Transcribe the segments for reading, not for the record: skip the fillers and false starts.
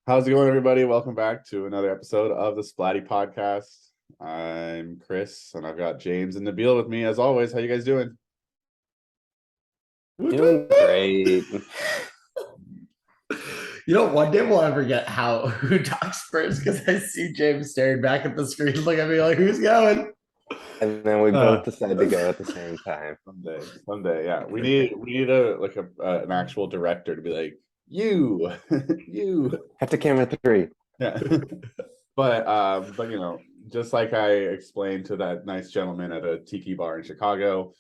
How's it going, everybody? Welcome back to another episode of the Splatty Podcast. I'm Chris, and I've got James and Nabil with me as always. How you guys doing? Doing great. One day we'll ever get who talks first because I see James staring back at the screen, looking at me like, "Who's going?" And then we both decide to go at the same time. Someday, yeah. We need an actual director to be like, you, you. Have to camera 3. Yeah. But just like I explained to that nice gentleman at a tiki bar in Chicago,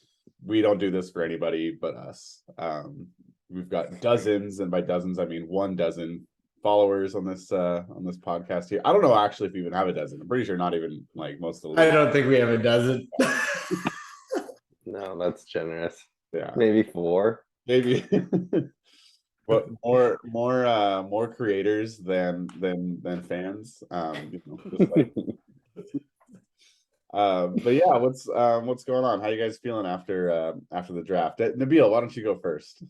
we don't do this for anybody but us. We've got dozens, and by dozens I mean 12 followers on this podcast here. I don't know actually if we even have a dozen. I'm pretty sure not even like most of the I don't think we have a dozen. No, that's generous. Yeah, maybe 4. maybe. But more creators than fans. But yeah, what's going on? How you guys feeling after the draft? Nabil, why don't you go first?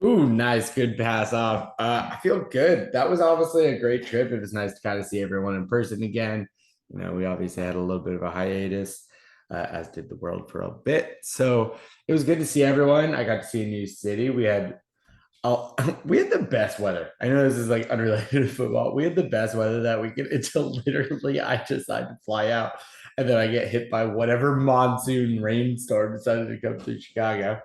Ooh, nice, good pass off. I feel good. That was obviously a great trip. It was nice to kind of see everyone in person again. We obviously had a little bit of a hiatus, as did the world for a bit. So it was good to see everyone. I got to see a new city. We had the best weather. I know this is like unrelated to football. We had the best weather that weekend until literally I decided to fly out, and then I get hit by whatever monsoon rainstorm decided to come through Chicago.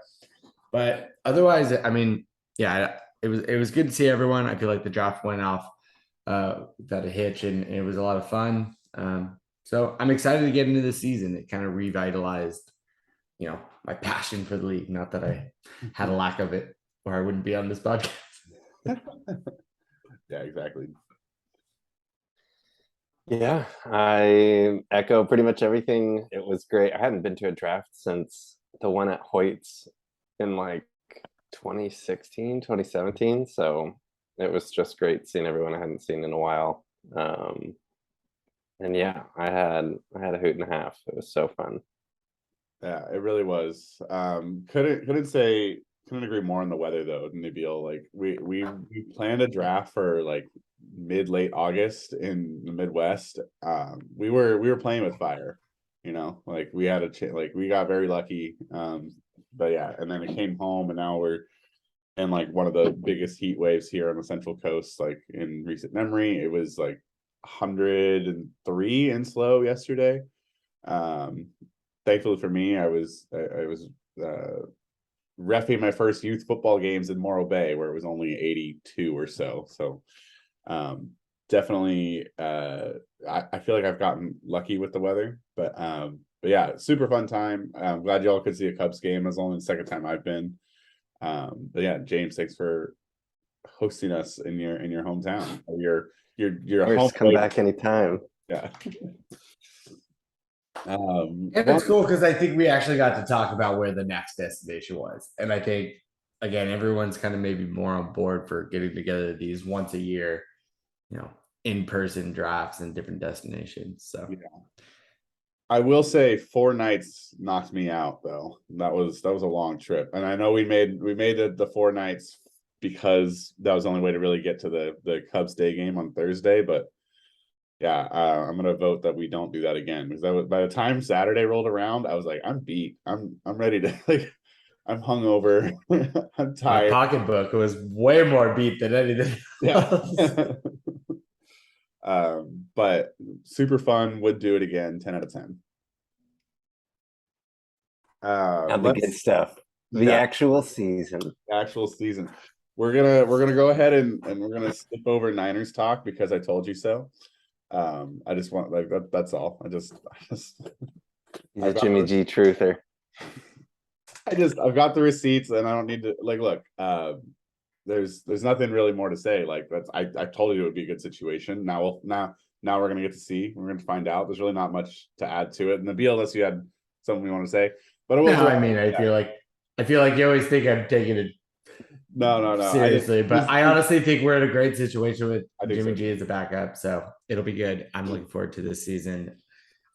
But otherwise, I mean, yeah, it was good to see everyone. I feel like the draft went off without a hitch, and it was a lot of fun. So I'm excited to get into the season. It kind of revitalized, my passion for the league. Not that I had a lack of it, or I wouldn't be on this podcast. Yeah, exactly. Yeah, I echo pretty much everything. It was great. I hadn't been to a draft since the one at Hoyt's in like 2016, 2017. So it was just great seeing everyone I hadn't seen in a while. And yeah, I had a hoot and a half. It was so fun. Yeah, it really was. Couldn't agree more on the weather though, Nabil. Like we planned a draft for like late August in the Midwest. We were playing with fire, like we had like we got very lucky. But yeah, and then it came home, and now we're in like one of the biggest heat waves here on the Central Coast, like in recent memory. It was like 103 in SLO yesterday. Thankfully for me, I was reffing my first youth football games in Morro Bay, where it was only 82 or so. So definitely, I feel like I've gotten lucky with the weather, but yeah, super fun time. I'm glad y'all could see a Cubs game. It was only the second time I've been. But yeah, James, thanks for hosting us in your hometown. Your home. Come back anytime. Yeah. And it's cool because I think we actually got to talk about where the next destination was. And I think, again, everyone's kind of maybe more on board for getting together these once a year, in-person drafts in different destinations. So yeah. I will say 4 nights knocked me out though. That was a long trip. And I know we made the 4 nights because that was the only way to really get to the Cubs day game on Thursday. But yeah, I'm gonna vote that we don't do that again, because by the time Saturday rolled around, I was like, I'm beat. I'm ready to like, I'm hungover. I'm tired. My pocketbook was way more beat than anything. Yeah. But super fun. Would do it again. 10 out of 10. Now the good stuff. The actual season. We're gonna go ahead and we're gonna skip over Niners talk because I told you so. I just want like that's all. He's a Jimmy G truther. I've got the receipts, and I don't need to like look. There's nothing really more to say. Like I told you it would be a good situation. Now we're gonna get to see. We're gonna find out. There's really not much to add to it. And Nabil, unless you had something you want to say, but it was. No, I mean, I feel like you always think I'm taking it. No. Seriously, but I honestly think we're in a great situation with Jimmy G as a backup, so it'll be good. I'm looking forward to this season.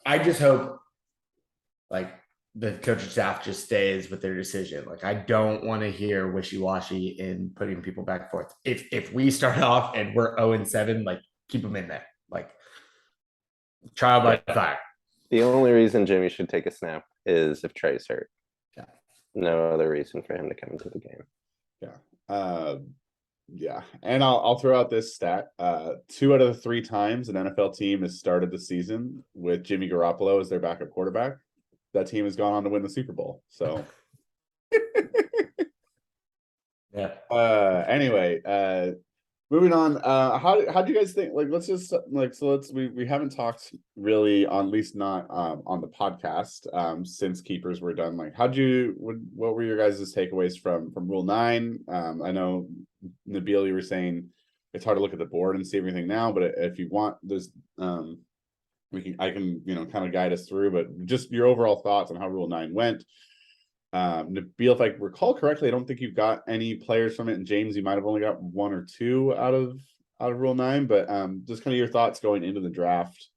I just hope, like, the coaching staff just stays with their decision. Like I don't want to hear wishy-washy in putting people back and forth. If we start off and we're 0-7, like keep them in there. Like trial by fire. The only reason Jimmy should take a snap is if Trey's hurt. Yeah. No other reason for him to come into the game. Yeah, and I'll throw out this stat. 2 out of the 3 times an NFL team has started the season with Jimmy Garoppolo as their backup quarterback, that team has gone on to win the Super Bowl. So Yeah. Anyway, moving on. How do you guys think? Like, let's just like we haven't talked really, at least not on the podcast since keepers were done. Like, what were your guys' takeaways from Rule 9? I know Nabil, you were saying it's hard to look at the board and see everything now, but if you want, there's I can kind of guide us through, but just your overall thoughts on how Rule 9 went. Nabil, if I recall correctly, I don't think you've got any players from it, and James, you might have only got 1 or 2 out of Rule 9, but just kind of your thoughts going into the draft.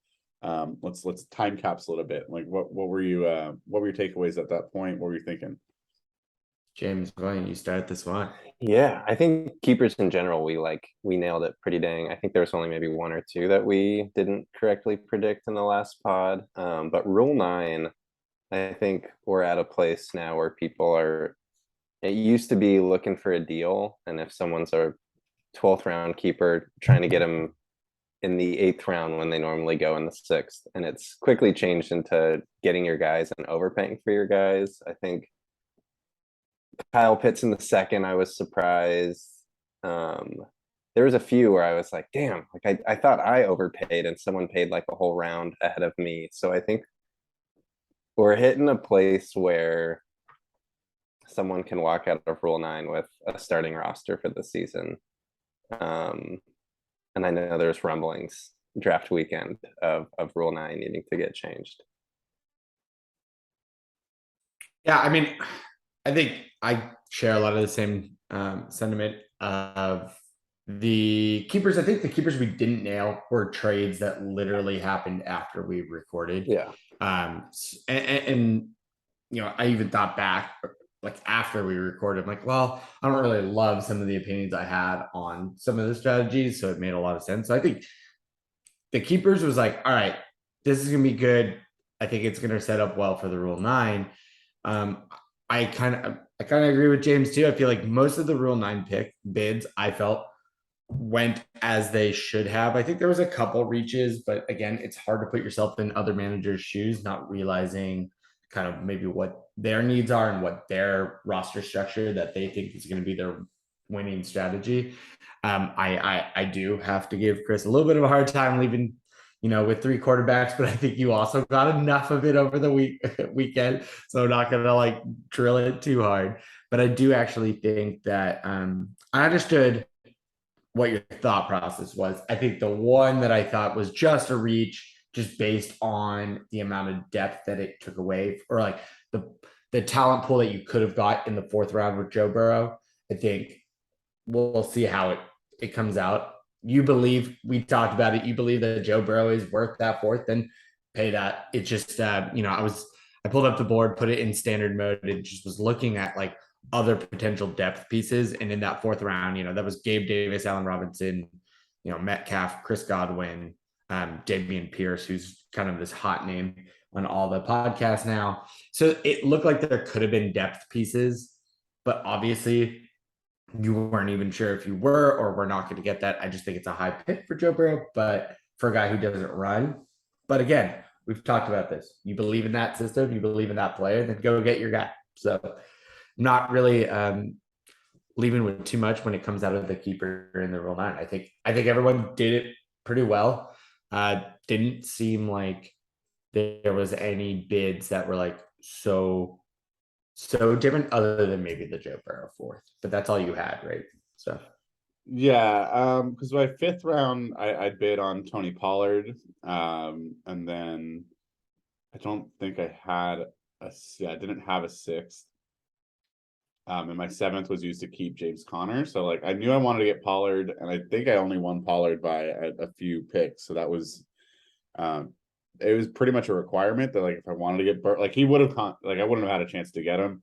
Let's time capsule it a bit. Like what were your takeaways at that point? What were you thinking? James, why don't you start this one? Yeah, I think keepers in general, we nailed it pretty dang. I think there's only maybe 1 or 2 that we didn't correctly predict in the last pod. But Rule 9, I think we're at a place now where people are, it used to be looking for a deal. And if someone's a 12th round keeper, trying to get them in the 8th round when they normally go in the 6th. And it's quickly changed into getting your guys and overpaying for your guys. I think Kyle Pitts in the 2nd, I was surprised. There was a few where I was like, damn, like I thought I overpaid and someone paid like a whole round ahead of me. So I think we're hitting a place where someone can walk out of Rule 9 with a starting roster for the season. And I know there's rumblings draft weekend of Rule 9 needing to get changed. Yeah, I mean, I think I share a lot of the same sentiment of the keepers. I think the keepers we didn't nail were trades that literally happened after we recorded. Yeah. And I even thought back like after we recorded, I'm like, well, I don't really love some of the opinions I had on some of the strategies, so it made a lot of sense. So I think the keepers was like, all right, this is gonna be good. I think it's gonna set up well for the Rule 9. I kind of agree with James too. I feel like most of the Rule 9 pick bids I felt went as they should have. I think there was a couple reaches, but again, it's hard to put yourself in other managers' shoes, not realizing kind of maybe what their needs are and what their roster structure that they think is going to be their winning strategy. I do have to give Chris a little bit of a hard time leaving, with 3 quarterbacks, but I think you also got enough of it over the weekend. So I'm not going to like drill it too hard, but I do actually think that I understood what your thought process was. I think the one that I thought was just a reach, just based on the amount of depth that it took away, or like the talent pool that you could have got in the 4th round with Joe Burrow. I think we'll see how it comes out. You believe, we talked about it, you believe that Joe Burrow is worth that 4th, then pay that. It just I pulled up the board, put it in standard mode, and just was looking at like other potential depth pieces. And in that 4th round, that was Gabe Davis, Allen Robinson, Metcalf, Chris Godwin, Dameon Pierce, who's kind of this hot name on all the podcasts now. So it looked like there could have been depth pieces, but obviously you weren't even sure if you were or were not going to get that. I just think it's a high pick for Joe Burrow, but for a guy who doesn't run. But again, we've talked about this. You believe in that system, you believe in that player, then go get your guy. So not really leaving with too much when it comes out of the keeper in the Rule 9. I think everyone did it pretty well. Didn't seem like there was any bids that were like so different, other than maybe the Joe Burrow 4th, but that's all you had, right? So yeah, because my 5th round I bid on Tony Pollard, and then I don't think I didn't have a 6th. And my 7th was used to keep James Conner. So like I knew I wanted to get Pollard, and I think I only won Pollard by a few picks. So that was it was pretty much a requirement that like if I wanted to get Burt, like he would have like I wouldn't have had a chance to get him.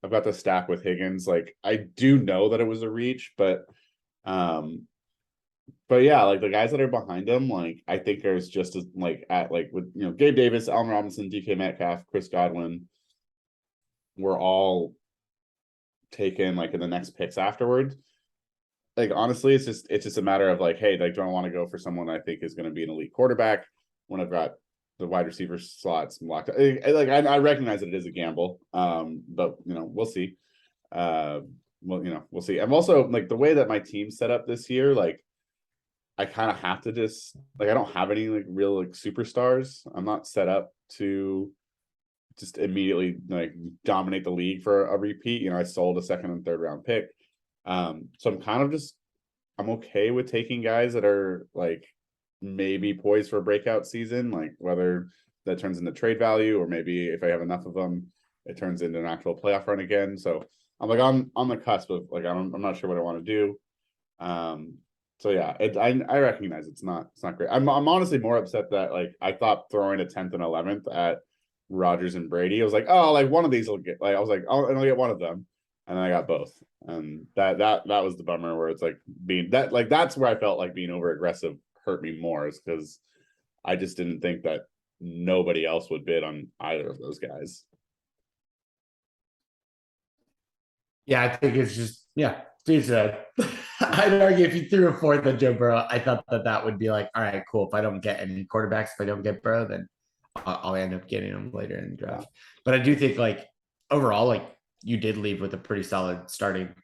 I've got the stack with Higgins. Like I do know that it was a reach, um, but yeah, like the guys that are behind him, like I think there's just as like at like with Gabe Davis, Allen Robinson, DK Metcalf, Chris Godwin, we're all taken like in the next picks afterwards. Like honestly, it's just a matter of like, hey, like do I want to go for someone I think is going to be an elite quarterback when I've got the wide receiver slots locked up? Like I recognize that it is a gamble, but we'll see. We'll see. I'm also like the way that my team's set up this year, like I kind of have to just like I don't have any like real like superstars. I'm not set up to just immediately like dominate the league for a repeat. I sold a second and third round pick. So I'm okay with taking guys that are like maybe poised for a breakout season, like whether that turns into trade value or maybe if I have enough of them, it turns into an actual playoff run again. So I'm like on the cusp of like I'm not sure what I want to do. So yeah, I recognize it's not great. I'm honestly more upset that like I thought throwing a 10th and 11th at Rodgers and Brady, I was like, oh, like one of these will get like I was like, I'll get one of them. And then I got both. And that was the bummer where it's like being that like that's where I felt like being over aggressive hurt me more, is because I just didn't think that nobody else would bid on either of those guys. Yeah, I think it's just dude said. I'd argue if you threw a fourth at Joe Burrow, I thought that would be like, all right, cool. If I don't get any quarterbacks, if I don't get Burrow, then I'll end up getting him later in the draft. But I do think like overall, like you did leave with a pretty solid starting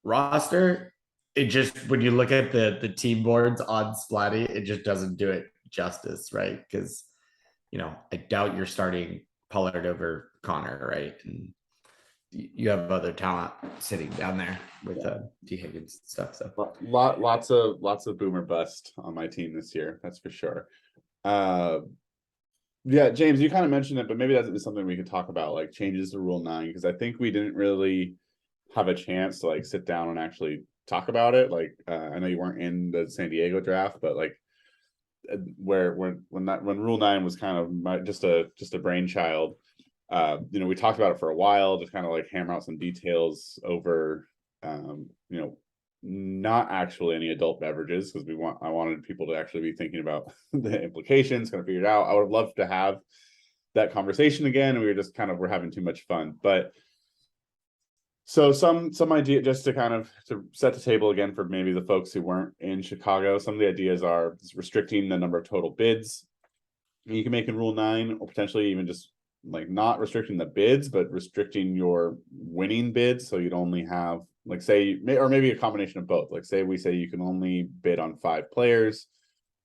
roster. It just when you look at the team boards on Splatty, it just doesn't do it justice, right? Because I doubt you're starting Pollard over Connor, right? And you have other talent sitting down there with D Higgins and stuff. So lots of boomer bust on my team this year, that's for sure. Yeah, James, you kind of mentioned it, but maybe that's something we could talk about, like changes to Rule 9, because I think we didn't really have a chance to like sit down and actually talk about it. Like I know you weren't in the San Diego draft, but like when Rule 9 was kind of just a brainchild. We talked about it for a while, just kind of like hammer out some details over not actually any adult beverages, because I wanted people to actually be thinking about the implications, kind of figure it out. I would have loved to have that conversation again, and we were just we're having too much fun. But so some idea, just to kind of to set the table again for maybe the folks who weren't in Chicago, some of the ideas are restricting the number of total bids you can make in Rule 9, or potentially even just like not restricting the bids, but restricting your winning bids. So you'd only have like say, or maybe a combination of both. Like say we say you can only bid on 5 players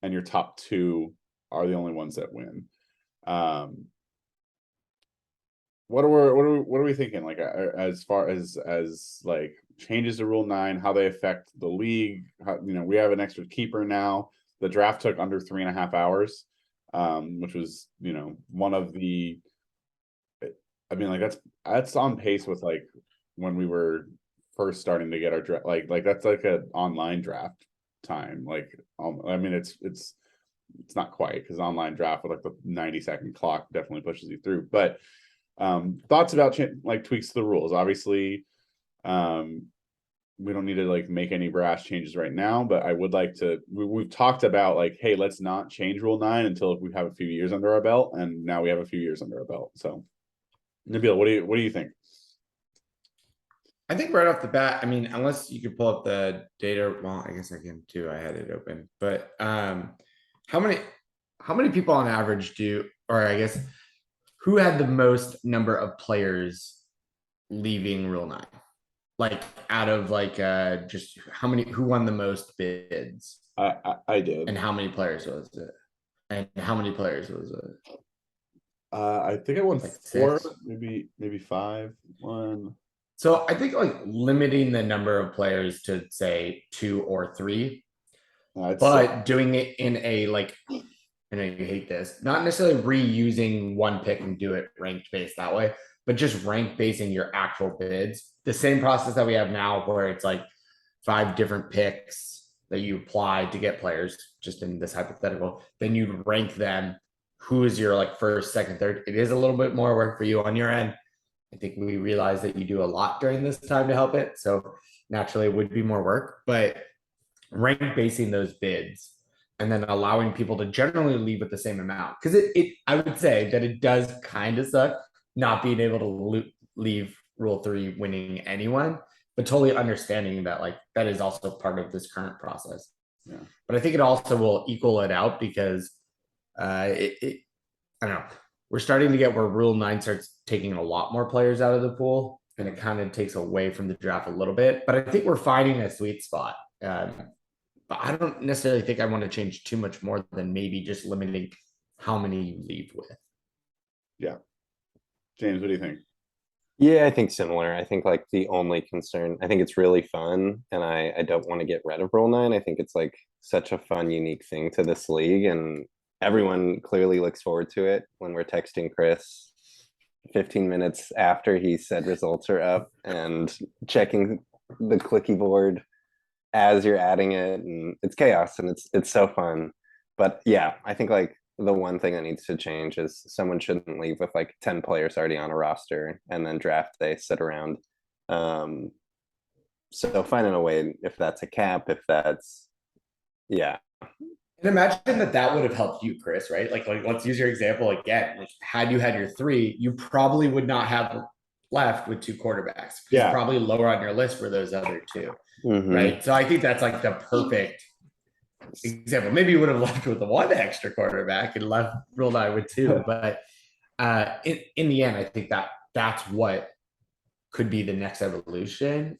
and your top 2 are the only ones that win. What are we thinking, like as far as like changes to Rule 9, how they affect the league? How, we have an extra keeper now. The draft took under 3.5 hours, which was one of the, I mean, like that's on pace with like when we were first starting to get our draft, like that's like an online draft time. Like I mean it's not quite, because online draft with like the 90-second clock definitely pushes you through. But thoughts about like tweaks to the rules. Obviously we don't need to like make any brash changes right now, but I would like to, we've talked about like, hey, let's not change Rule 9 until we have a few years under our belt, and now we have a few years under our belt. So Nabil, what do you think? I think right off the bat, I mean, unless you could pull up the data, well, I guess I can too. I had it open, but how many people on average or I guess who had the most number of players leaving Rule 9? Like out of like just who won the most bids? I did. And how many players was it? I think I won like 4, 6, maybe 5. 1. So I think like limiting the number of players to say 2 or 3, but doing it in a like, I know you hate this, not necessarily reusing one pick and do it ranked based that way, but just rank basing your actual bids. The same process that we have now, where it's like 5 different picks that you apply to get players, just in this hypothetical, then you'd rank them. Who is your like first, second, third? It is a little bit more work for you on your end. I think we realize that you do a lot during this time to help it. So naturally it would be more work, but rank basing those bids and then allowing people to generally leave with the same amount. Because I would say that it does kind of suck not being able to leave rule 3 winning anyone, but totally understanding that like that is also part of this current process. Yeah. But I think it also will equal it out because I don't know. We're starting to get where rule 9 starts taking a lot more players out of the pool, and it kind of takes away from the draft a little bit. But I think we're finding a sweet spot. But I don't necessarily think I want to change too much more than maybe just limiting how many you leave with. James, what do you think? Yeah, I think similar. I think like the only concern, I think it's really fun, and I don't want to get rid of Rule 9. I think it's like such a fun, unique thing to this league, and everyone clearly looks forward to it. When we're texting Chris 15 minutes after he said results are up and checking the clicky board as you're adding it, and it's chaos and it's so fun. But yeah, I think like the one thing that needs to change is someone shouldn't leave with like 10 players already on a roster and then draft day sit around. So finding a way, if that's a cap, if that's, yeah. And imagine that would have helped you, Chris, right? Like let's use your example again. Like, had you had your 3, you probably would not have left with 2 quarterbacks. Yeah. Probably lower on your list for those other 2. Mhm. Right. So I think that's like the perfect example. Maybe you would have left with 1 extra quarterback and left Rule 9 with 2. But in the end, I think that's what could be the next evolution.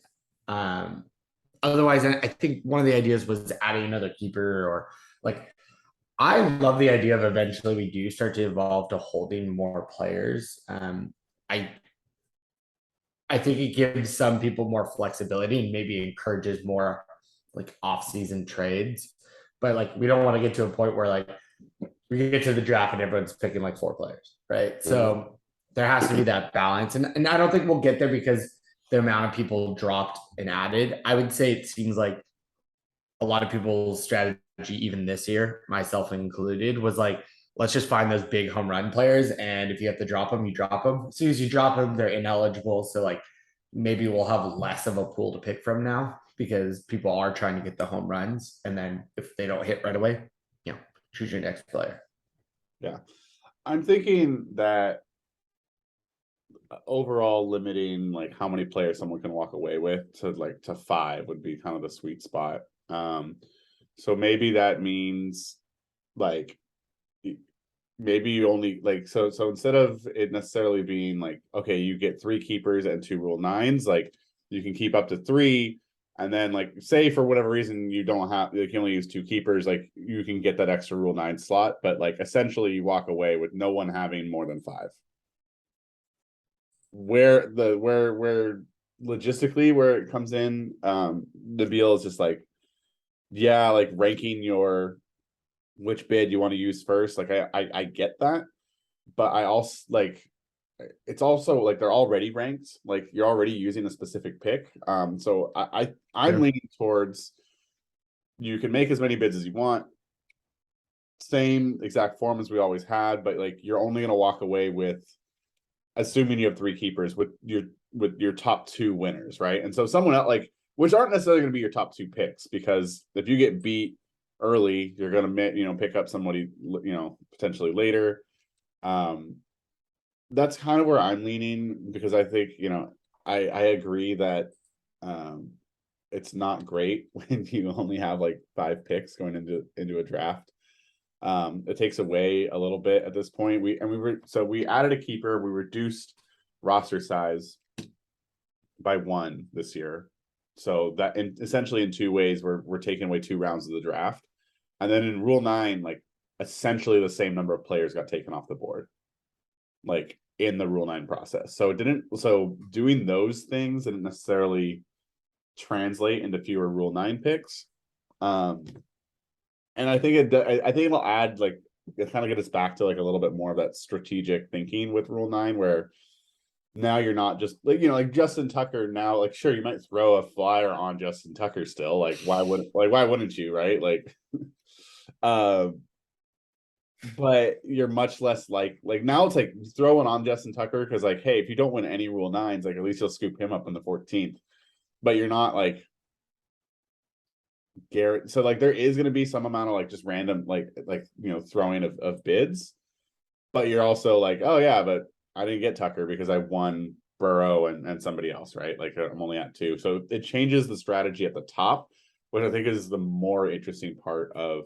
Otherwise, I think one of the ideas was adding another keeper, or like I love the idea of eventually we do start to evolve to holding more players. I think it gives some people more flexibility and maybe encourages more like off-season trades. But like we don't want to get to a point where like we get to the draft and everyone's picking like 4 players, right? So there has to be that balance. And I don't think we'll get there because the amount of people dropped and added. I would say it seems like a lot of people's strategy, even this year, myself included, was like, let's just find those big home run players. And if you have to drop them, you drop them. As soon as you drop them, they're ineligible. So like maybe we'll have less of a pool to pick from now because people are trying to get the home runs. And then if they don't hit right away, choose your next player. Yeah. I'm thinking that overall limiting like how many players someone can walk away with to 5 would be kind of the sweet spot. So maybe that means like maybe you only like so instead of it necessarily being like, okay, you get 3 keepers and 2 Rule 9s, like you can keep up to 3, and then like say for whatever reason you don't have, you can only use 2 keepers, like you can get that extra Rule 9 slot, but like essentially you walk away with no one having more than 5. Where logistically where it comes in, Nabil is just like, yeah, like ranking your which bid you want to use first. Like I get that, but I also like it's also like they're already ranked. Like you're already using a specific pick. So I'm Sure. leaning towards you can make as many bids as you want. Same exact form as we always had, but like you're only gonna walk away with, assuming you have 3 keepers, with your top 2 winners, right? And so someone else, like, which aren't necessarily going to be your top 2 picks, because if you get beat early, you're going to pick up somebody potentially later. That's kind of where I'm leaning, because I think I agree that it's not great when you only have like 5 picks going into a draft. It takes away a little bit at this point. We added a keeper. We reduced roster size by 1 this year, so that essentially in 2 ways we're taking away 2 rounds of the draft, and then in Rule 9, like essentially the same number of players got taken off the board, like in the Rule 9 process. So doing those things didn't necessarily translate into fewer Rule 9 picks. And I think it'll add, like, it kind of get us back to like a little bit more of that strategic thinking with Rule 9, where now you're not just like, like Justin Tucker now, like, sure, you might throw a flyer on Justin Tucker still. Like, why wouldn't you, right? Like, um, but you're much less like now it's like throwing on Justin Tucker because like, hey, if you don't win any Rule 9s, like at least you'll scoop him up in the 14th. But you're not like Garrett. So like there is gonna be some amount of like just random throwing of bids. But you're also like, oh yeah, but I didn't get Tucker because I won Burrow and somebody else, right? Like I'm only at 2. So it changes the strategy at the top, which I think is the more interesting part of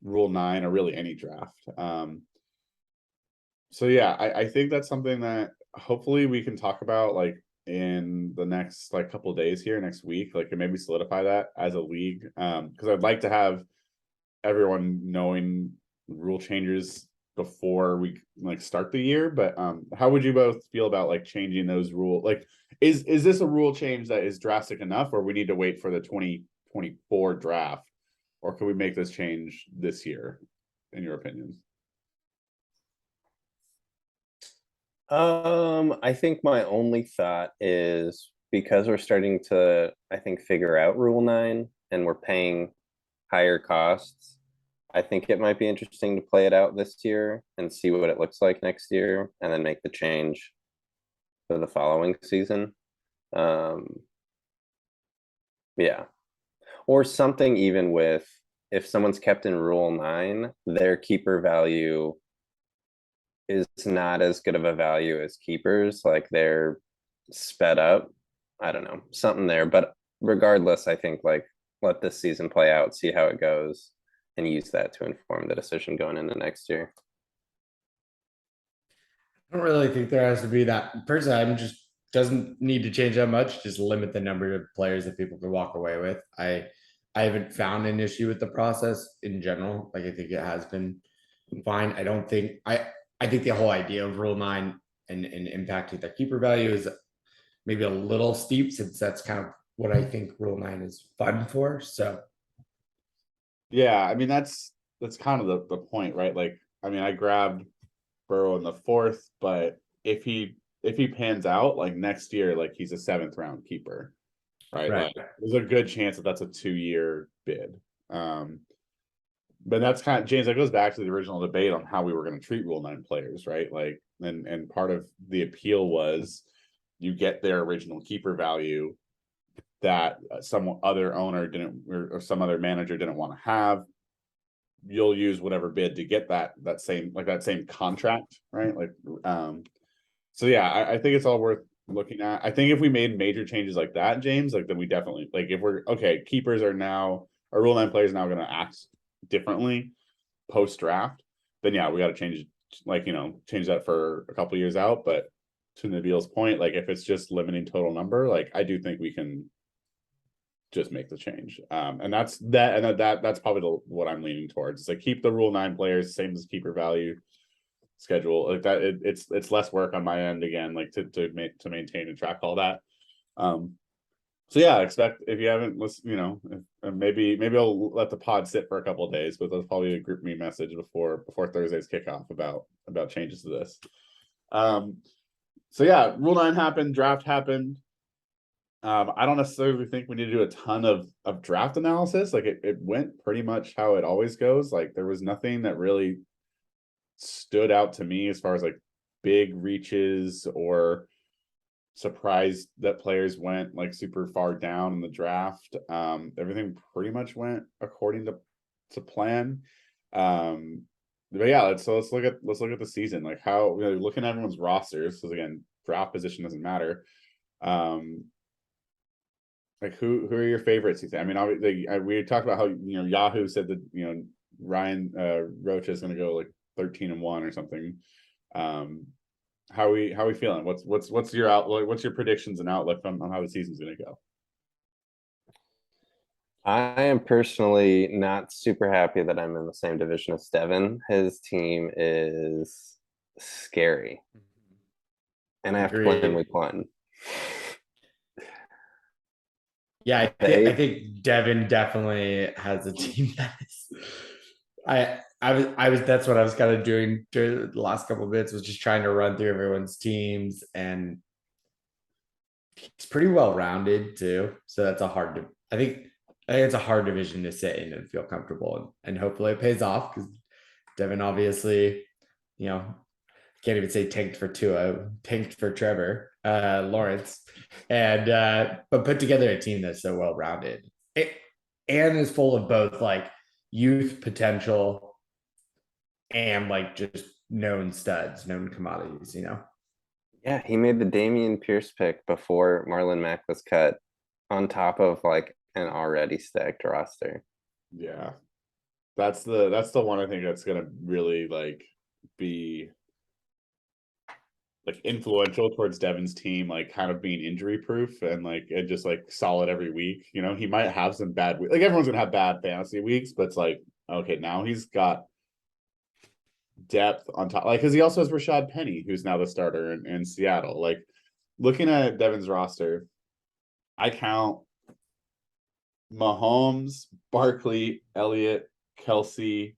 Rule 9 or really any draft. So yeah, I think that's something that hopefully we can talk about like in the next like couple days here next week, like and maybe solidify that as a league. Because I'd like to have everyone knowing rule changes before we like start the year. But how would you both feel about like changing those rule? Like, is this a rule change that is drastic enough, or we need to wait for the 2024 draft, or can we make this change this year, in your opinions? I think my only thought is because we're starting to, I think, figure out Rule 9 and we're paying higher costs. I think it might be interesting to play it out this year and see what it looks like next year and then make the change for the following season. Yeah. Or something even with if someone's kept in Rule 9, their keeper value is not as good of a value as keepers, like they're sped up. I don't know, something there. But regardless, I think like let this season play out, see how it goes, and use that to inform the decision going into next year. I don't really think there has to be that. Personally, I'm just doesn't need to change that much. Just limit the number of players that people can walk away with. I haven't found an issue with the process in general. Like I think it has been fine. I think the whole idea of Rule 9 and impacting the keeper value is maybe a little steep since that's kind of what I think Rule 9 is fun for. So Yeah, I mean that's kind of the point, right? Like, I mean, I grabbed Burrow in the 4th, but if he pans out like next year, like he's a 7th round keeper, right? right. Like there's a good chance that that's a 2-year bid. But that's kind of, James, that goes back to the original debate on how we were going to treat Rule 9 players, right? Like, and part of the appeal was you get their original keeper value that some other owner didn't, or some other manager didn't want to have. You'll use whatever bid to get that same contract, right? Like, so yeah, I think it's all worth looking at. I think if we made major changes like that, James, like then we definitely like if we're okay, keepers are now our Rule 9 players now going to act differently post draft, then yeah, we got to change change that for a couple years out. But to Nabil's point, like if it's just limiting total number, like I do think we can just make the change. And that's probably what I'm leaning towards. It's like keep the Rule 9 players same as keeper value schedule like that. It's less work on my end again, like to maintain and track all that. So yeah, expect if you haven't listened, maybe I'll let the pod sit for a couple of days, but there's probably a group me message before Thursday's kickoff about changes to this. So yeah, Rule 9 happened, draft happened. I don't necessarily think we need to do a ton of draft analysis. Like it went pretty much how it always goes. Like there was nothing that really stood out to me as far as like big reaches or surprised that players went like super far down in the draft. Everything pretty much went according to plan. But yeah, let's look at the season, like how looking at everyone's rosters, because again, draft position doesn't matter. Like who are your favorites? You think? I mean, obviously, we talked about how Yahoo said that Ryan Rocha is going to go like 13-1 or something. How are we feeling? What's your outlook? What's your predictions and outlook on how the season's going to go? I am personally not super happy that I'm in the same division as Devin. His team is scary, and I have to play in week 1. Yeah, I think Devin definitely has a team that is. that's what I was kind of doing during the last couple of bits, was just trying to run through everyone's teams, and it's pretty well rounded too. So that's a hard, I think it's a hard division to sit in and feel comfortable, and hopefully it pays off, because Devin obviously, you know, can't even say tanked for Tua, tanked for Trevor Lawrence, and but put together a team that's so well rounded, and is full of both like youth potential and like just known studs, known commodities, you know. Yeah, he made the Damian Pierce pick before Marlon Mack was cut, on top of like an already stacked roster. Yeah. That's the one I think that's gonna really like be like influential towards Devin's team, like kind of being injury proof and like it just like solid every week. You know, he might have some bad like everyone's gonna have bad fantasy weeks, but it's like, okay, now he's got depth on top, like because he also has Rashad Penny, who's now the starter in Seattle. Like looking at Devin's roster, I count Mahomes, Barkley, Elliott, Kelsey,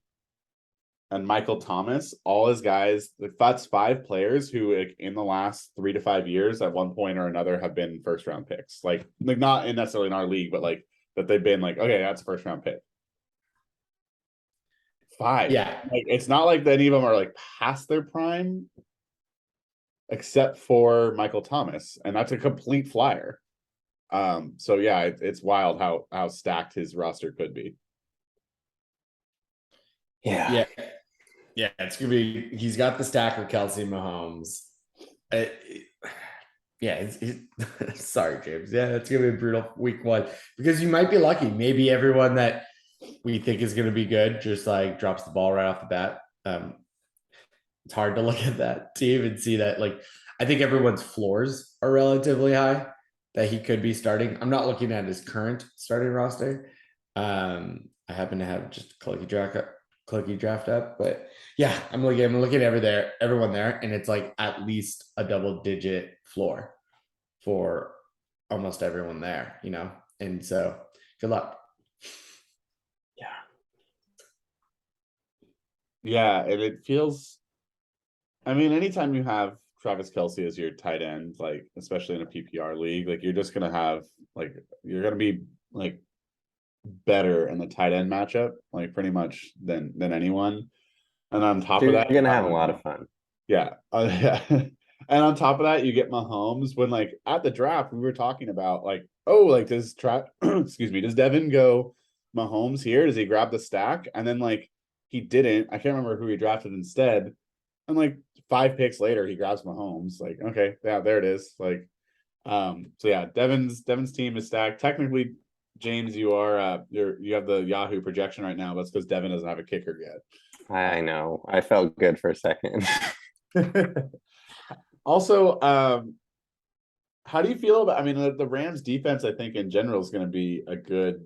and Michael Thomas, all his guys. Like that's 5 players who, like, in the last 3 to 5 years, at one point or another, have been first round picks. Like not in necessarily in our league, but like that they've been like, okay, that's a first round pick. 5. Yeah, Like it's not like any of them are like past their prime, except for Michael Thomas, and that's a complete flyer. So yeah, it's wild how stacked his roster could be. Yeah. Yeah, it's gonna be. He's got the stacker, Kelsey, Mahomes. Yeah, sorry, James. Yeah, it's gonna be a brutal week 1, because you might be lucky. Maybe everyone that we think is gonna be good just like drops the ball right off the bat. It's hard to look at that team and see that. Like, I think everyone's floors are relatively high that he could be starting. I'm not looking at his current starting roster. I happen to have just clunky draft up, but yeah, I'm looking at everyone there, and it's like at least a double-digit floor for almost everyone there, you know. And so, good luck. Yeah, and it feels. I mean, anytime you have Travis Kelsey as your tight end, like especially in a PPR league, like you're just gonna have like you're gonna be like better in the tight end matchup, like pretty much than anyone. And on top of You're that, gonna have a lot of fun. yeah, yeah. And on top of that, you get Mahomes. When like at the draft, we were talking about like, oh, like excuse me, does Devin go Mahomes here? Does he grab the stack? And then like he didn't. I can't remember who he drafted instead. And like 5 picks later, he grabs Mahomes. Like, okay, yeah, there it is. Like, so yeah, Devin's team is stacked. Technically, James, you have the Yahoo projection right now. That's because Devin doesn't have a kicker yet. I know. I felt good for a second. Also, how do you feel about? I mean, the Rams defense, I think in general is going to be a good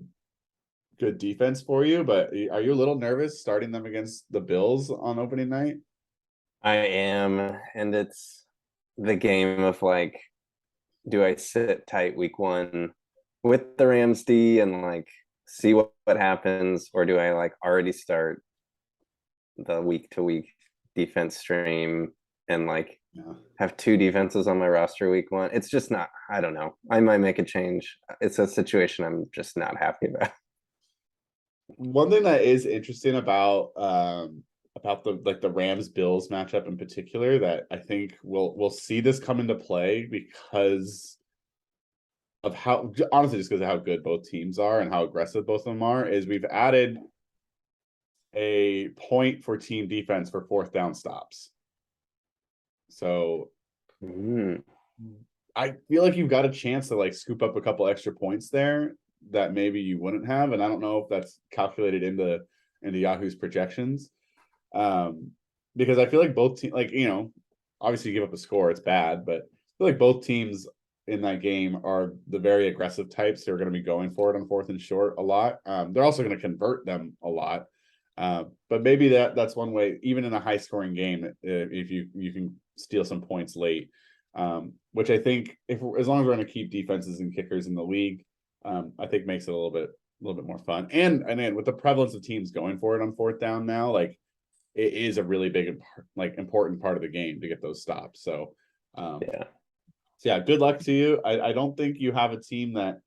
defense for you. But are you a little nervous starting them against the Bills on opening night? I am, and it's the game of like, do I sit tight week 1 with the Rams D and like see what happens, or do I like already start the week to week defense stream and like have 2 defenses on my roster week 1? It's just not. I don't know. I might make a change. It's a situation I'm just not happy about. One thing that is interesting about the Rams Bills matchup in particular that I think we'll see this come into play because of how, honestly, just because of how good both teams are and how aggressive both of them are, is we've added a point for team defense for 4th down stops. So I feel like you've got a chance to like scoop up a couple extra points there that maybe you wouldn't have, and I don't know if that's calculated into Yahoo's projections. Because I feel like both teams, like, you know, obviously you give up a score, it's bad, but I feel like both teams in that game are the very aggressive types who are going to be going for it on 4th and short a lot. They're also going to convert them a lot. But maybe that's one way, even in a high scoring game, if you can steal some points late, which I think as long as we're going to keep defenses and kickers in the league, I think makes it a little bit more fun. And then with the prevalence of teams going for it on 4th down now, like it is a really big, like important part of the game to get those stops. So, Yeah. so yeah, good luck to you. I don't think you have a team that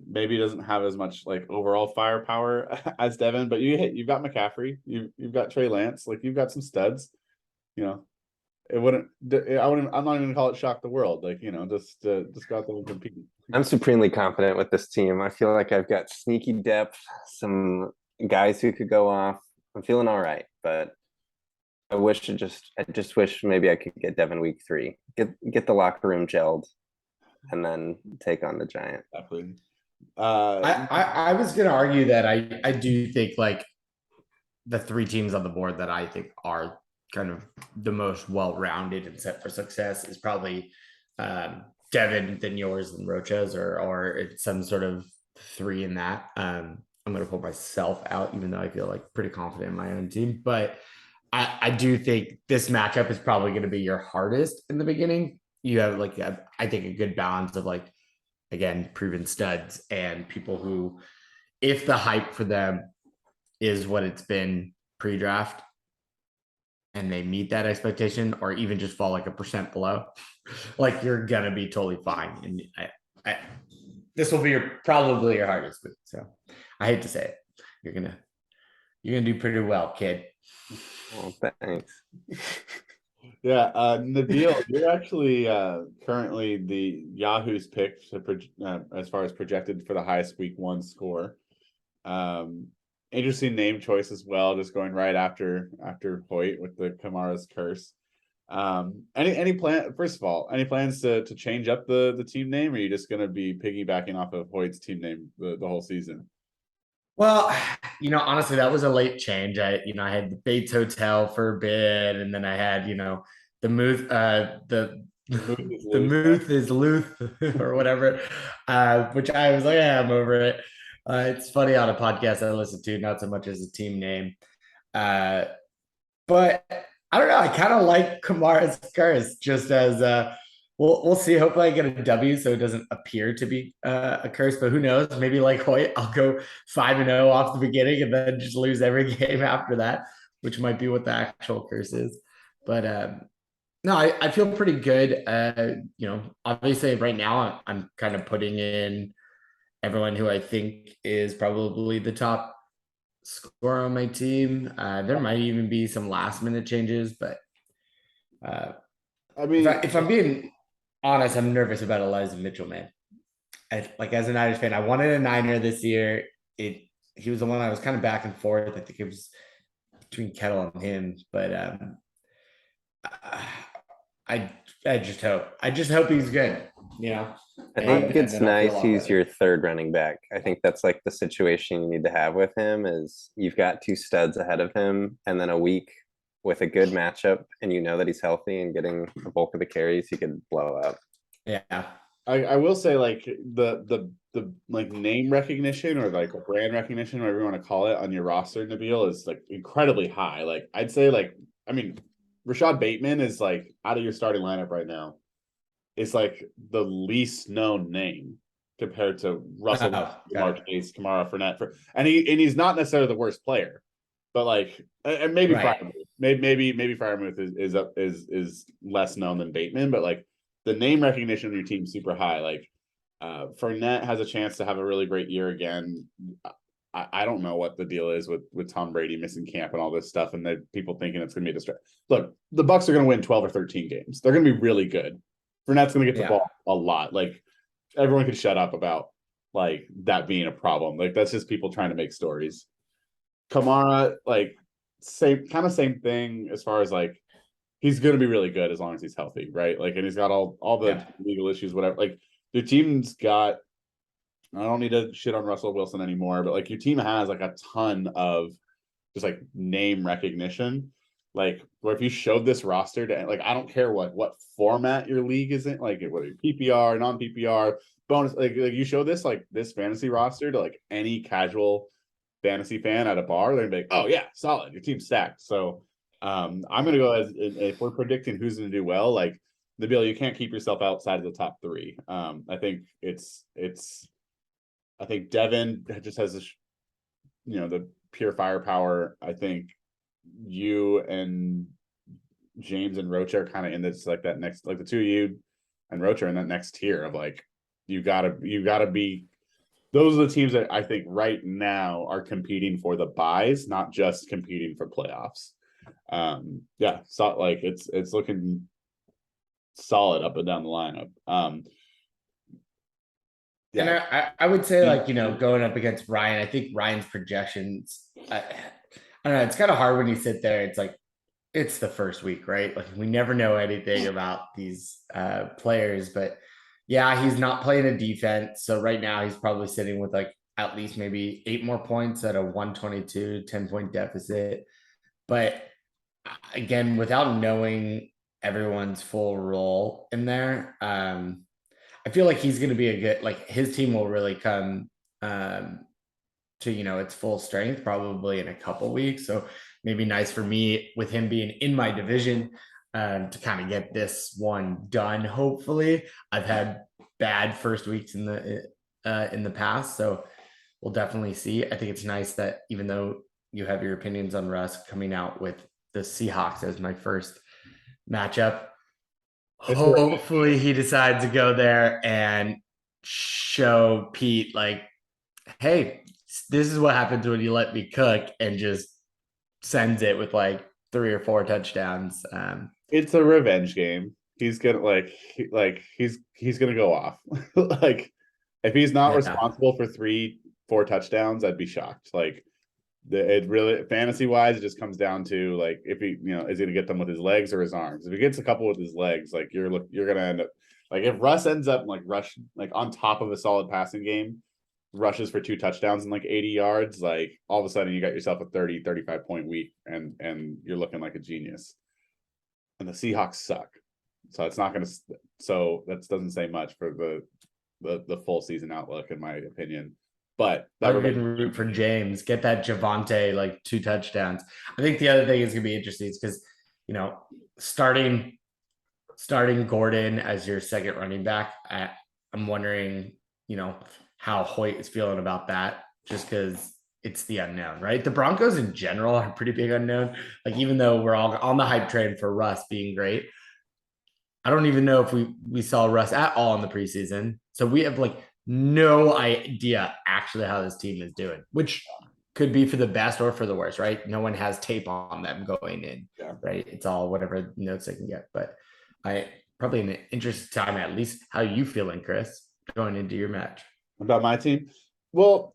maybe doesn't have as much like overall firepower as Devin, but you've got McCaffrey, you've got Trey Lance, like you've got some studs, you know. I'm not even gonna call it shock the world, like, you know, just go out there and compete. I'm supremely confident with this team. I feel like I've got sneaky depth, some guys who could go off. I'm feeling all right, but I just wish maybe I could get Devin week 3, get the locker room gelled, and then take on the Giant. Definitely. I was gonna argue that I do think like the 3 teams on the board that I think are kind of the most well-rounded and set for success is probably Devin, then yours, and Rocha's, or it's some sort of 3 in that. I'm gonna pull myself out, even though I feel like pretty confident in my own team. But I do think this matchup is probably going to be your hardest in the beginning. You have like I think a good balance of like, again, proven studs and people who, if the hype for them is what it's been pre-draft and they meet that expectation or even just fall like a percent below, like you're gonna be totally fine. And this will be probably your hardest week. So I hate to say it. You're gonna do pretty well, kid. Oh, thanks. Yeah, Nabil, you're actually currently the Yahoo's pick as far as projected for the highest week 1 score. Interesting name choice as well, just going right after Hoyt with the Kamara's curse. Any plan? First of all, any plans to change up the team name, or are you just going to be piggybacking off of Hoyt's team name the whole season? Well, honestly, that was a late change. I had the Bates Hotel for a bit, and then I had, the Muth, the Muth is Luth or whatever, which I was like, yeah, I'm over it. It's funny on a podcast I listen to, not so much as a team name. But I don't know. I kind of like Kamara's curse just as we'll see. Hopefully I get a W so it doesn't appear to be a curse, but who knows? Maybe like Hoyt, I'll go 5-0 off the beginning and then just lose every game after that, which might be what the actual curse is. But no, I feel pretty good. Obviously right now I'm kind of putting in everyone who I think is probably the top score on my team. There might even be some last minute changes, but I mean, if I'm being honest, I'm nervous about Elijah Mitchell, man. Like as a Niners fan, I wanted a Niner this year. He was the one I was kind of back and forth. I think it was between Kettle and him, but I just hope he's good. I think it's nice he's your 3rd running back. I think that's like the situation you need to have with him is you've got 2 studs ahead of him and then a week with a good matchup and you know that he's healthy and getting a bulk of the carries, he could blow up. Yeah. I will say like the like name recognition or like brand recognition, whatever you want to call it, on your roster, Nabil, is like incredibly high. Like I'd say Rashad Bateman is like out of your starting lineup right now. It's like the least known name compared to Russell, Chase, Kamara, Fournette, and he's not necessarily the worst player, but like, and maybe right. maybe Freiermuth is less known than Bateman, but like the name recognition of your team super high. Like Fournette has a chance to have a really great year again. I don't know what the deal is with Tom Brady missing camp and all this stuff, and the people thinking it's going to be a distraction. Look, the Bucs are going to win 12 or 13 games. They're going to be really good. Fournette's going to get the ball a lot. Like everyone can shut up about like that being a problem. Like that's just people trying to make stories. Kamara, like same thing as far as like he's going to be really good as long as he's healthy, right? Like, and he's got all the legal issues, whatever. Like the team's got. I don't need to shit on Russell Wilson anymore, but like your team has like a ton of just like name recognition. Like, where if you showed this roster to like, I don't care what format your league is in, like whether PPR, non PPR, bonus, like you show this like this fantasy roster to like any casual fantasy fan at a bar, they're gonna be like, oh yeah, solid, your team's stacked. So I'm gonna go as if we're predicting who's gonna do well, like Nabil, you can't keep yourself outside of the top 3. I think I think Devin just has this, the pure firepower. I think you and James and Rocha are kind of in this like that next, like the two of you and Rocha are in that next tier of like you gotta be. Those are the teams that I think right now are competing for the buys, not just competing for playoffs. Yeah, so like it's looking solid up and down the lineup. And I would say, like, going up against Ryan, I think Ryan's projections, I don't know, it's kind of hard when you sit there. It's like, it's the first week, right? Like, we never know anything about these players, but yeah, he's not playing a defense. So right now he's probably sitting with like at least maybe 8 more points at a 122, 10-point deficit. But again, without knowing everyone's full role in there, I feel like he's going to be a good, like, his team will really come to, its full strength probably in a couple weeks. So maybe nice for me with him being in my division to kind of get this one done. Hopefully, I've had bad first weeks in the past, so we'll definitely see. I think it's nice that even though you have your opinions on Russ, coming out with the Seahawks as my first matchup, hopefully he decides to go there and show Pete like, hey, this is what happens when you let me cook, and just sends it with like 3 or 4 touchdowns. It's a revenge game. He's gonna he's gonna go off. Like if he's not responsible for 3-4 touchdowns, I'd be shocked. Like it really, fantasy wise, it just comes down to like if he, is he gonna get them with his legs or his arms. If he gets a couple with his legs, like you're gonna end up like if Russ ends up like on top of a solid passing game, rushes for 2 touchdowns and like 80 yards, like all of a sudden you got yourself a 30-35 point week and you're looking like a genius. And the Seahawks suck. So it's not gonna, so that doesn't say much for the full season outlook, in my opinion. But that would root for James, get that Javonte like 2 touchdowns. I think the other thing is gonna be interesting is because starting Gordon as your second running back, I'm wondering how Hoyt is feeling about that, just because it's the unknown, right? The Broncos in general are pretty big unknown. Like, even though we're all on the hype train for Russ being great, I don't even know if we saw Russ at all in the preseason. So we have like no idea actually how this team is doing, which could be for the best or for the worst, right? No one has tape on them going in, right? It's all whatever notes they can get. But I probably in an interesting time, at least. How you feeling, Chris, going into your match? About my team? Well,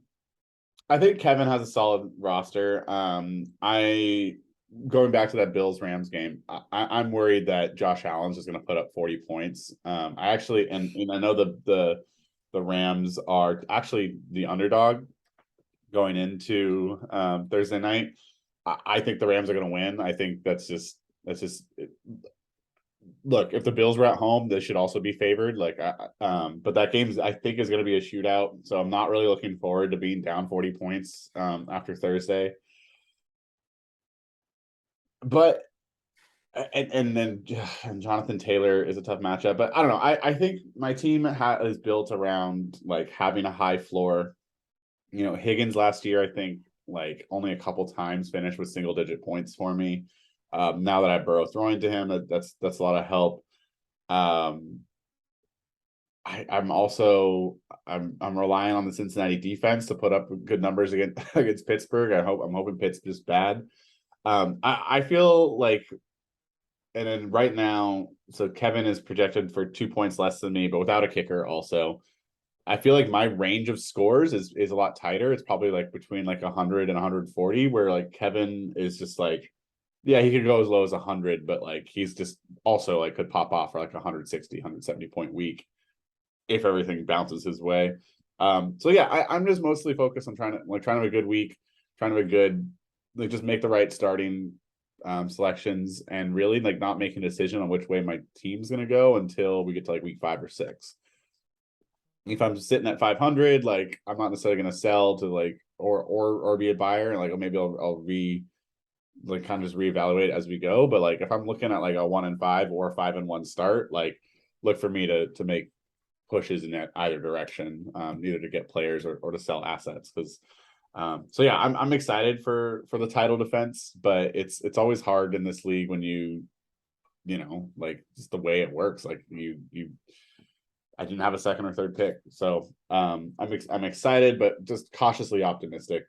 I think Kevin has a solid roster. Going back to that Bills Rams game, I'm worried that Josh Allen's just going to put up 40 points. I actually, and I know the Rams are actually the underdog going into Thursday night. I think the Rams are going to win. I think that's just look, if the Bills were at home, they should also be favored. Like, but that game I think is going to be a shootout. So I'm not really looking forward to being down 40 points after Thursday. But and then Jonathan Taylor is a tough matchup. But I don't know. I think my team is built around like having a high floor. Higgins last year, I think like only a couple times finished with single digit points for me. Now that I Burrow throwing to him, that's a lot of help. I'm relying on the Cincinnati defense to put up good numbers against Pittsburgh. I'm hoping Pitt's just bad. I feel like, and then right now, so Kevin is projected for 2 points less than me, but without a kicker also. I feel like my range of scores is a lot tighter. It's probably like between like 100 and 140, where like Kevin is just like, yeah, he could go as low as 100, but like he's just also like could pop off for like 160, 170 point week if everything bounces his way. So yeah, I'm just mostly focused on trying to have a good week, trying to have a good, like just make the right starting selections and really like not making a decision on which way my team's gonna go until we get to like week 5 or 6. If I'm sitting at 500, like I'm not necessarily going to sell to like or be a buyer, and like maybe I'll kind of just reevaluate as we go. But like if I'm looking at like a 1-5 or a 5-1 start, like look for me to make pushes in that either direction, either to get players or to sell assets, because So yeah, I'm excited for the title defense, but it's always hard in this league when you know, like just the way it works. Like I didn't have a second or third pick, so I'm excited, but just cautiously optimistic.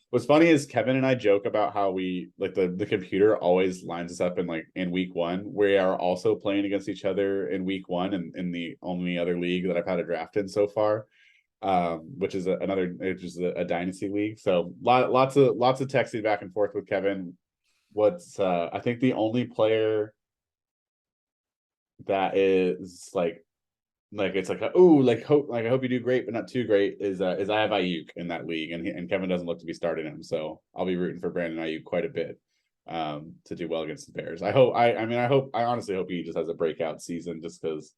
What's funny is Kevin and I joke about how we like the computer always lines us up in like in week one. We are also playing against each other in week one, and in the only other league that I've had a draft in so far, which is a dynasty league. So lots of texting back and forth with Kevin. What's I think the only player that is like it's like oh like I hope you do great but not too great is I have Ayuk in that league, and Kevin doesn't look to be starting him, so I'll be rooting for Brandon Ayuk quite a bit to do well against the Bears. I honestly hope he just has a breakout season just because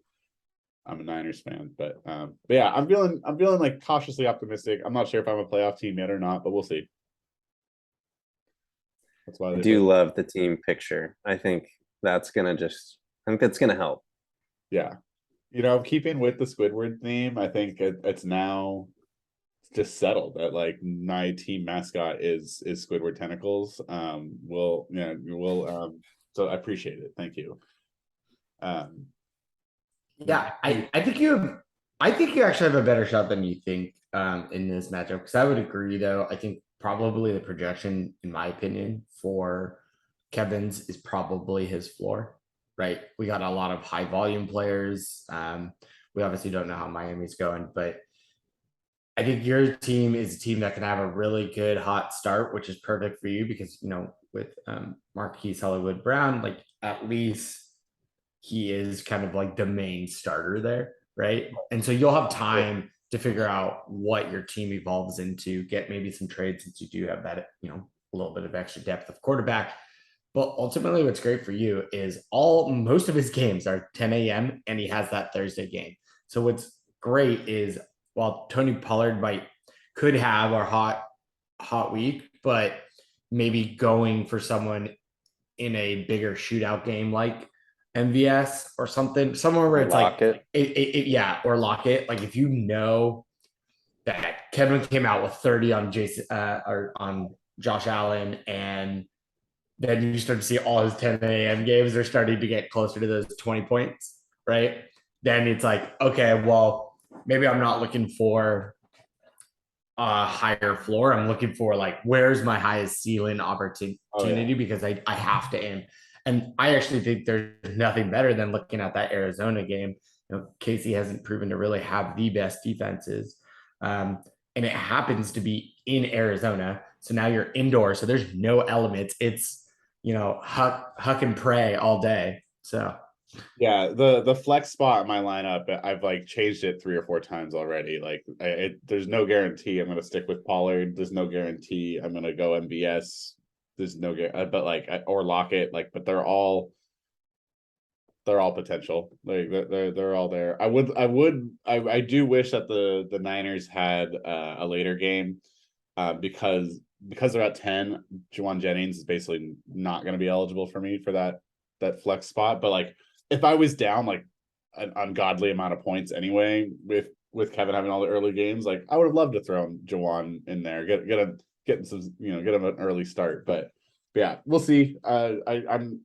I'm a Niners fan, but yeah, I'm feeling like cautiously optimistic. I'm not sure if I'm a playoff team yet or not, but we'll see. That's why I do love the team picture. I think that's gonna help. Yeah. You know, keeping with the Squidward theme, I think it's now just settled that like my team mascot is Squidward Tentacles. So I appreciate it. Thank you. Yeah, I think you actually have a better shot than you think in this matchup, because I would agree though. I think probably the projection, in my opinion, for Kevin's is probably his floor, right? We got a lot of high volume players. We obviously don't know how Miami's going, but I think your team is a team that can have a really good hot start, which is perfect for you because, you know, with Marquise Hollywood Brown, like at least he is kind of like the main starter there, right? And so you'll have time to figure out what your team evolves into, get maybe some trades since you do have that, you know, a little bit of extra depth of quarterback. But ultimately, what's great for you is most of his games are 10 a.m. and he has that Thursday game. So what's great is while Tony Pollard could have a hot week, but maybe going for someone in a bigger shootout game like MVS or something, somewhere where it's Lockett. Yeah, or Lockett. Like if you know that Kevin came out with 30 on Jason or on Josh Allen, and then you start to see all his 10 a.m. games are starting to get closer to those 20 points, right? Then it's like, okay, well, maybe I'm not looking for a higher floor. I'm looking for like, where's my highest ceiling opportunity because I have to aim. And I actually think there's nothing better than looking at that Arizona game. You know, Casey hasn't proven to really have the best defenses. And it happens to be in Arizona. So now you're indoor. So there's no elements. It's, you know, huck and pray all day. So yeah, the flex spot in my lineup, I've like changed it 3 or 4 times already. Like there's no guarantee I'm gonna stick with Pollard. There's no guarantee I'm gonna go MBS. There's no but like or Lockett, like, but they're all potential. Like they're all there. I do wish that the Niners had a later game, because they're at 10. Juwan Jennings is basically not going to be eligible for me for that flex spot. But like if I was down like an ungodly amount of points anyway with Kevin having all the early games, like I would have loved to throw Juwan in there, get him an early start. But yeah, we'll see. I'm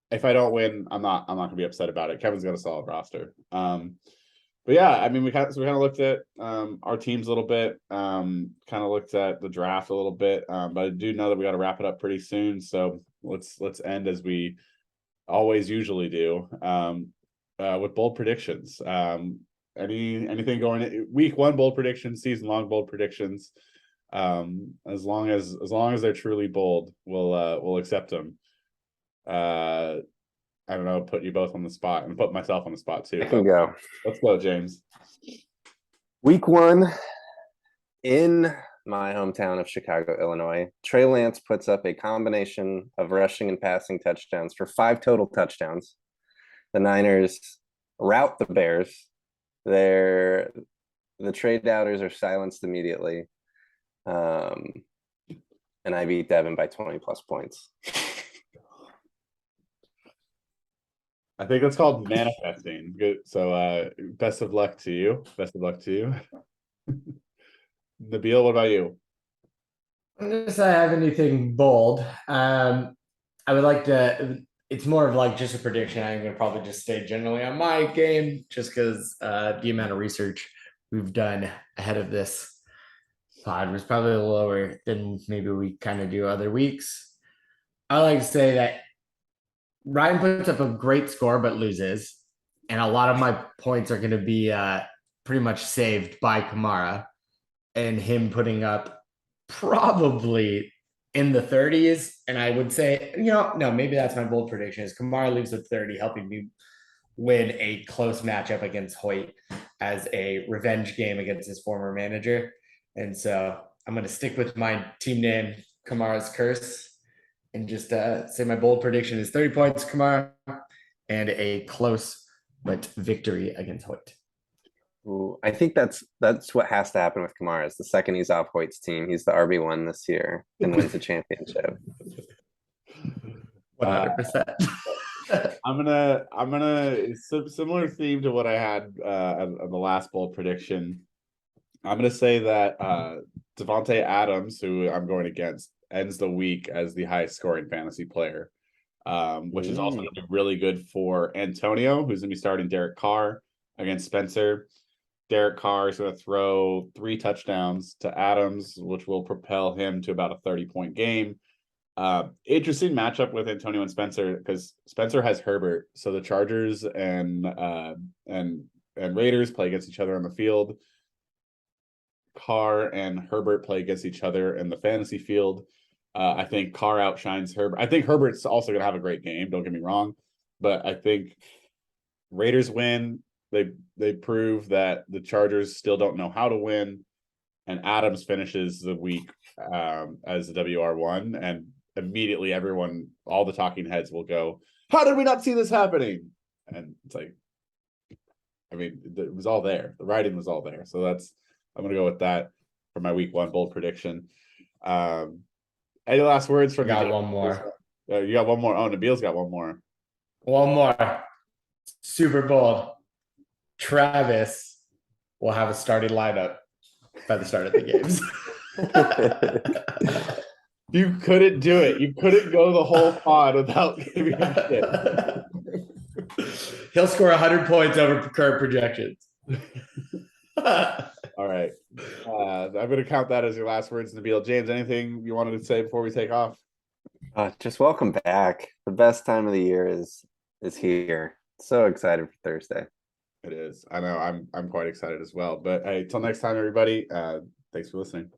if I don't win, I'm not gonna be upset about it. Kevin's got a solid roster. But yeah, I mean, we kind of looked at our teams a little bit, kind of looked at the draft a little bit, but I do know that we got to wrap it up pretty soon. So let's end as we always usually do, with bold predictions. Anything going week one bold predictions, season long bold predictions. As long as they're truly bold, we'll accept them. I don't know, put you both on the spot and put myself on the spot too. I can go. Let's go, James. Week 1 in my hometown of Chicago, Illinois. Trey Lance puts up a combination of rushing and passing touchdowns for 5 total touchdowns. The Niners rout the Bears. The trade doubters are silenced immediately. And I beat Devin by 20 plus points. I think that's called manifesting. Good. So best of luck to you. Nabil, what about you? I'm gonna say I have anything bold. I would like to. It's more of like just a prediction. I'm gonna probably just stay generally on my game, just because the amount of research we've done ahead of this pod was probably lower than maybe we kind of do other weeks. I like to say that Ryan puts up a great score but loses, and a lot of my points are going to be pretty much saved by Kamara and him putting up probably in the 30s. And I would say, no, maybe that's my bold prediction is Kamara leaves with 30, helping me win a close matchup against Hoyt as a revenge game against his former manager. And so I'm going to stick with my team name, Kamara's Curse, and just say my bold prediction is 30 points, Kamara, and a close but victory against Hoyt. Ooh, I think that's what has to happen with Kamara. Is the second he's off Hoyt's team, he's the RB1 this year and wins the championship. 100%. I'm gonna similar theme to what I had on the last bold prediction. I'm gonna say that Devontae Adams, who I'm going against, ends the week as the highest scoring fantasy player, which is also gonna be really good for Antonio, who's gonna be starting Derek Carr against Spencer. Derek Carr is going to throw 3 touchdowns to Adams, which will propel him to about a 30-point game. Interesting matchup with Antonio and Spencer because Spencer has Herbert, so the Chargers and Raiders play against each other on the field. Carr and Herbert play against each other in the fantasy field. I think Carr outshines Herbert. I think Herbert's also going to have a great game. Don't get me wrong, but I think Raiders win. They prove that the Chargers still don't know how to win, and Adams finishes the week as the WR1, and immediately all the talking heads will go, "How did we not see this happening?" And it's like, I mean, it was all there. The writing was all there. So I'm gonna go with that for my week 1 bold prediction. Any last words from Got you? one more. You got one more. Oh, Nabil's got one more. One more. Super bold. Travis will have a starting lineup by the start of the games. You couldn't do it. You couldn't go the whole pod without giving him shit. He'll score 100 points over current projections. All right. I'm going to count that as your last words, Nabil. James, anything you wanted to say before we take off? Just welcome back. The best time of the year is here. So excited for Thursday. It is. I know. I'm quite excited as well. But hey, till next time, everybody. Thanks for listening.